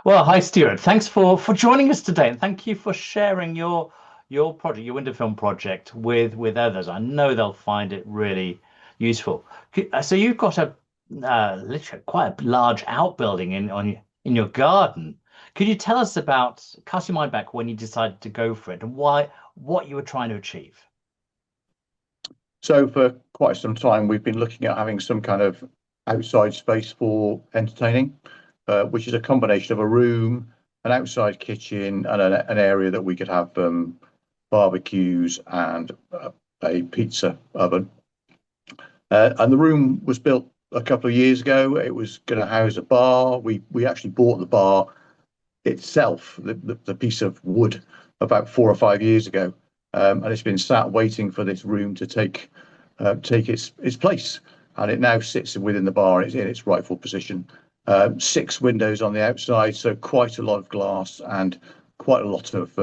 Well, hi Stuart. Thanks for joining us today, and thank you for sharing your project, your window film project, with others. I know they'll find it really useful. So you've got a literally quite a large outbuilding in your garden. Could you tell us about, cast your mind back when you decided to go for it, and what you were trying to achieve? So for quite some time, we've been looking at having some kind of outside space for entertaining, which is a combination of a room, an outside kitchen, and an area that we could have barbecues and a pizza oven. And the room was built a couple of years ago. It was going to house a bar. We actually bought the bar itself, the piece of wood, about 4 or 5 years ago, and it's been sat waiting for this room to take its place, and it now sits within the bar. It's in its rightful position. Six windows on the outside, so quite a lot of glass and quite a lot of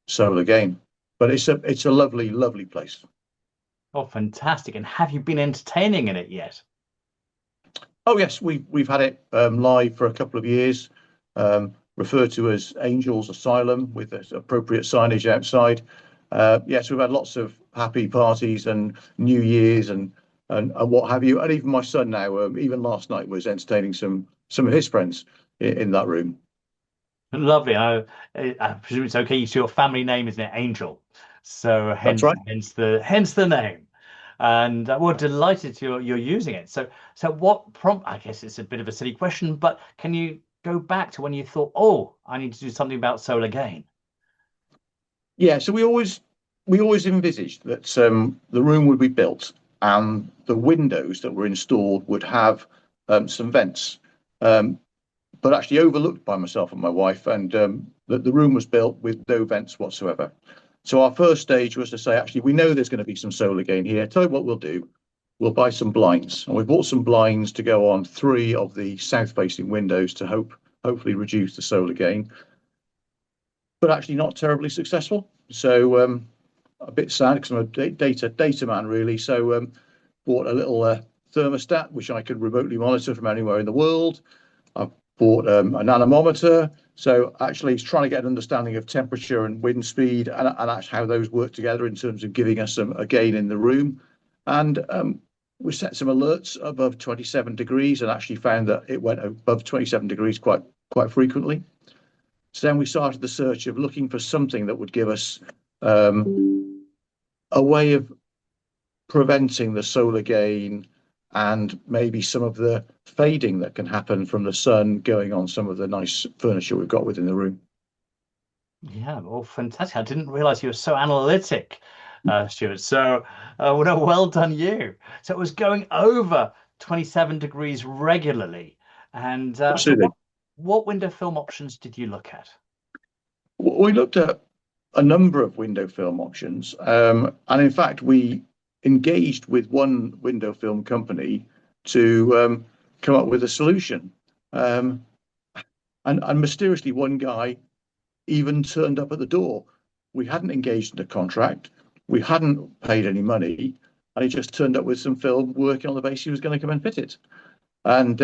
solar gain. But it's a lovely, lovely place. Oh, fantastic. And have you been entertaining in it yet? Oh yes, we've had it live for a couple of years, referred to as Angels Asylum with appropriate signage outside. Yes, we've had lots of happy parties and New Year's and what have you. And even my son now, even last night, was entertaining some of his friends in that room. Lovely. I presume it's okay. So your family name isn't it Angel? So That's hence right. hence the name. And we're delighted you're using it. So what prompt? I guess it's a bit of a silly question, but can you go back to when you thought, oh, I need to do something about solar gain? Yeah, so we always envisaged that the room would be built and the windows that were installed would have some vents. Um, but actually overlooked by myself and my wife, and that the room was built with no vents whatsoever. So our first stage was to say, actually, we know there's going to be some solar gain here. Tell you what we'll do. We'll buy some blinds, and we bought some blinds to go on three of the south-facing windows to hopefully reduce the solar gain, but actually not terribly successful. So a bit sad because I'm a data man really. So bought a little thermostat which I could remotely monitor from anywhere in the world. I've bought an anemometer. So actually, it's trying to get an understanding of temperature and wind speed and actually how those work together in terms of giving us a gain in the room. And we set some alerts above 27 degrees and actually found that it went above 27 degrees quite frequently. So then we started the search of looking for something that would give us a way of preventing the solar gain and maybe some of the fading that can happen from the sun going on some of the nice furniture we've got within the room. Yeah, well, fantastic. I didn't realize you were so analytic, Stuart. So well done you. So it was going over 27 degrees regularly. And so Absolutely. what window film options did you look at? We looked at a number of window film options, and in fact, we engaged with one window film company to come up with a solution. Um, and mysteriously, one guy even turned up at the door. We hadn't engaged in a contract, we hadn't paid any money, and he just turned up with some film working on the basis he was going to come and fit it. And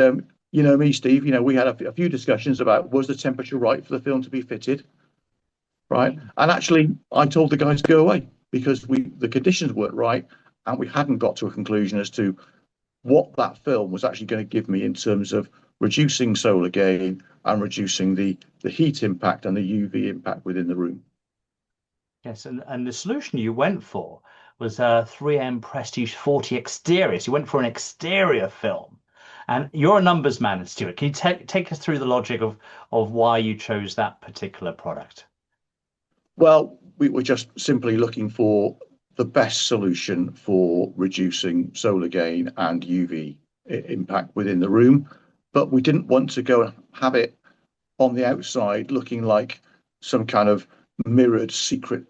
you know me, Steve. You know we had a few discussions about was the temperature right for the film to be fitted, right? And actually, I told the guys to go away because the conditions weren't right, and we hadn't got to a conclusion as to what that film was actually going to give me in terms of reducing solar gain and reducing the heat impact and the UV impact within the room. Yes, and the solution you went for was a 3M Prestige 40 exterior. So you went for an exterior film. And you're a numbers man, Stuart. Can you take us through the logic of why you chose that particular product? Well, we were just simply looking for the best solution for reducing solar gain and UV impact within the room, but we didn't want to go and have it on the outside looking like some kind of mirrored secret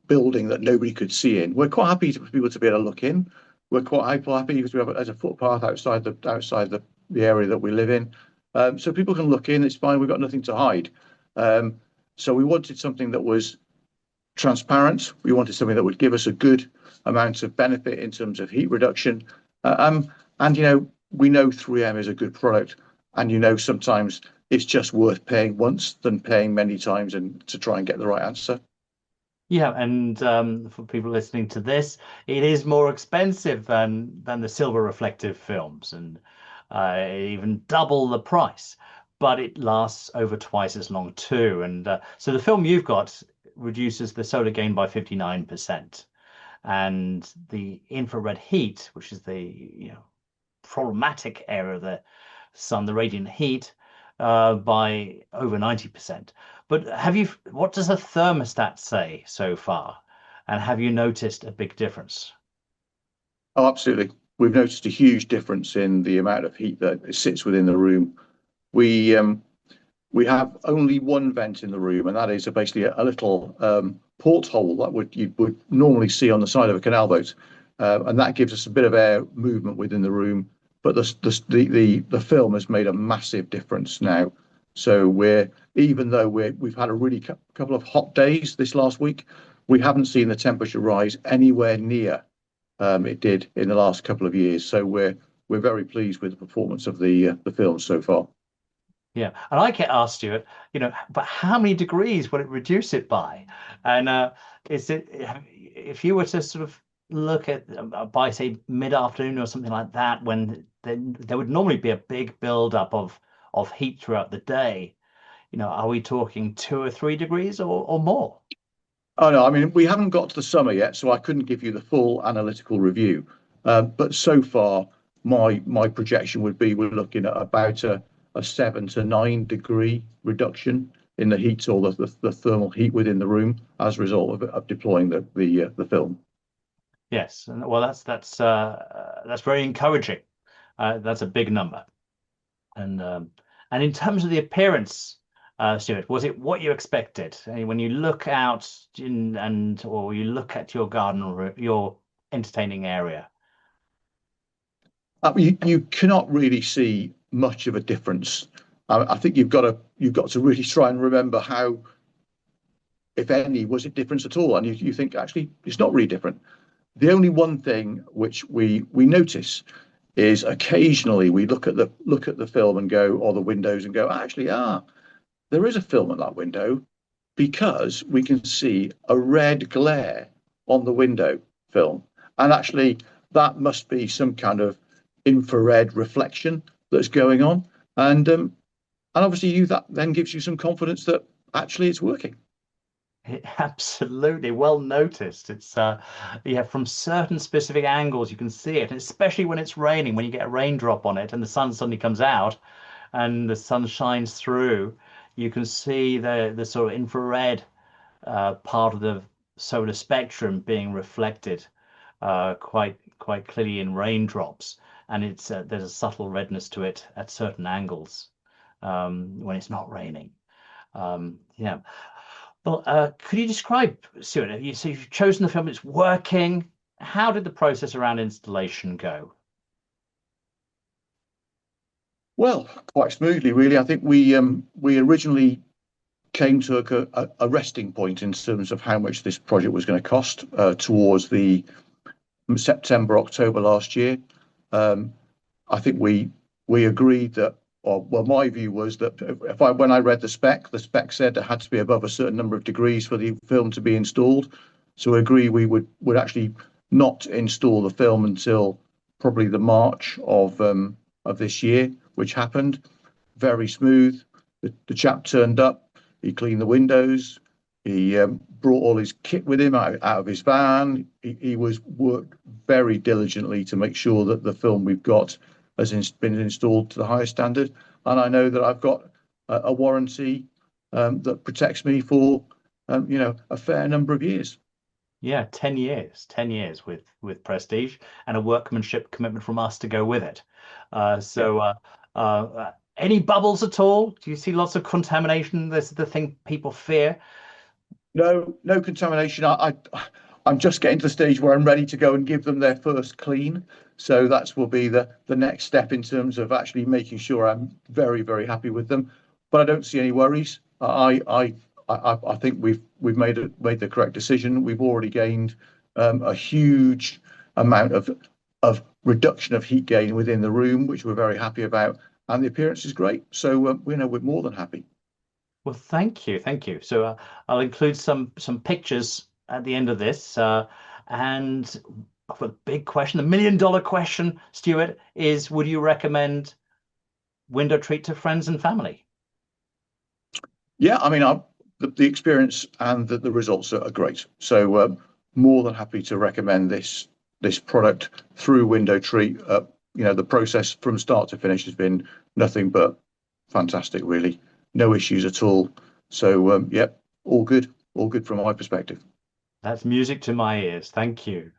building that nobody could see in. We're quite happy for people to be able to look in. We're quite happy because we have as a footpath outside the area that we live in, so people can look in. It's fine. We've got nothing to hide. Um, so we wanted something that was transparent. We wanted something that would give us a good amount of benefit in terms of heat reduction. And we know 3M is a good product, and sometimes it's just worth paying once than paying many times and to try and get the right answer. Yeah, and for people listening to this, it is more expensive than the silver reflective films, and even double the price. But it lasts over twice as long too. And so the film you've got reduces the solar gain by 59%, and the infrared heat, which is the problematic area of the sun, the radiant heat, by over 90%. But what does the thermostat say so far? And have you noticed a big difference? Oh, absolutely. We've noticed a huge difference in the amount of heat that sits within the room. We we have only one vent in the room, and that is basically a little porthole that you would normally see on the side of a canal boat, and that gives us a bit of air movement within the room. But the film has made a massive difference now. So even though we've had a really couple of hot days this last week, we haven't seen the temperature rise anywhere near it did in the last couple of years. So we're very pleased with the performance of the film so far. Yeah, and I get asked, Stuart, but how many degrees will it reduce it by? And is it if you were to sort of look at by say mid-afternoon or something like that, when then there would normally be a big build-up of heat throughout the day. Are we talking 2 or 3 degrees or more? Oh no, I mean we haven't got to the summer yet, so I couldn't give you the full analytical review. But so far, my projection would be we're looking at about a 7 to 9 degree reduction in the heat or the thermal heat within the room as a result of deploying the film. Yes, and well, that's very encouraging. That's a big number. And in terms of the appearance, Stuart, was it what you expected? When you look out or you look at your garden or your entertaining area? You cannot really see much of a difference. I think you've got to really try and remember how, if any, was it difference at all, and you think actually it's not really different. The only one thing which we notice is occasionally we look at the film and go, or the windows and go, actually, there is a film at that window because we can see a red glare on the window film. And actually, that must be some kind of infrared reflection that's going on. And obviously, that then gives you some confidence that actually it's working. Absolutely, well noticed. It's yeah, from certain specific angles you can see it, and especially when it's raining, when you get a raindrop on it and the sun suddenly comes out and the sun shines through, you can see the sort of infrared part of the solar spectrum being reflected quite clearly in raindrops, and there's a subtle redness to it at certain angles when it's not raining. Yeah. Well, could you describe, Stuart? So you've chosen the film, it's working. How did the process around installation go? Well, quite smoothly, really. I think we originally came to a resting point in terms of how much this project was going to cost towards the September, October last year. I think we agreed that, or well, my view was that when I read the spec said it had to be above a certain number of degrees for the film to be installed. So I agree we would actually not install the film until probably the March of this year, which happened. Very smooth. The chap turned up. He cleaned the windows. He brought all his kit with him out of his van. He was worked very diligently to make sure that the film we've got been installed to the highest standard. And I know that I've got a warranty that protects me for a fair number of years. Yeah, 10 years with Prestige and a workmanship commitment from us to go with it. Yeah. Any bubbles at all? Do you see lots of contamination? This is the thing people fear. No contamination. I'm just getting to the stage where I'm ready to go and give them their first clean. So that will be the next step in terms of actually making sure I'm very, very happy with them. But I don't see any worries. I think we've made the correct decision. We've already gained a huge amount of reduction of heat gain within the room, which we're very happy about. and the appearance is great. So we're more than happy. Well, thank you, thank you. So I'll include some pictures at the end of this. And for the big question, the million-dollar question, Stuart, is would you recommend window treat to friends and family? Yeah, I mean, the experience and the results are great. So more than happy to recommend this product through Window Treat. The process from start to finish has been nothing but fantastic, really. No issues at all. So yeah, all good from my perspective. That's music to my ears. Thank you.